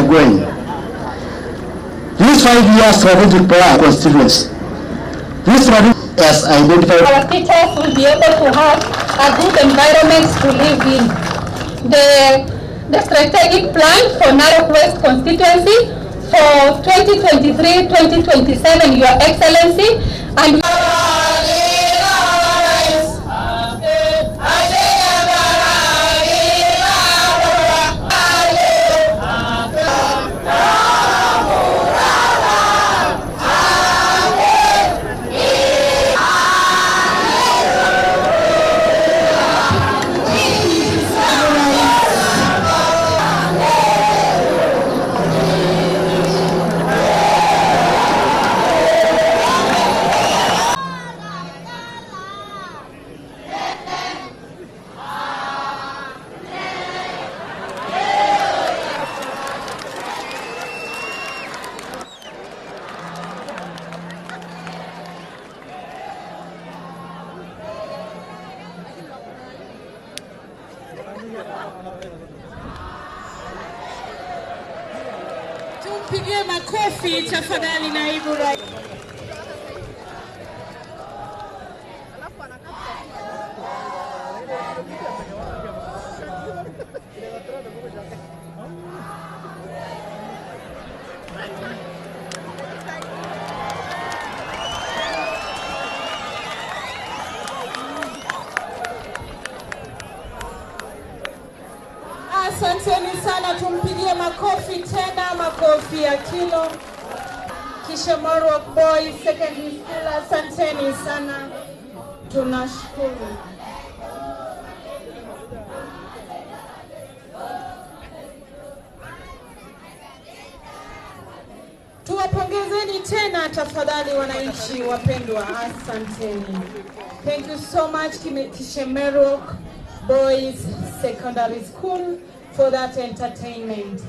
going. This 5-year strategic plan constituency. This strategy has identified. Our teachers will be able to have a good environment to live in. The strategic plan for Narok West constituency for 2023-2027, Your Excellency, and tumpigie makofi tafadhali naibu rais. Asanteni sana, tumpigie makofi tena, makofi ya kilo. Kisha Narok Boys Secondary School, asanteni sana, tunashukuru. Tuwapongezeni tena tafadhali wananchi wapendwa, asanteni. Thank you so much Kisha Narok Boys Secondary School for that entertainment.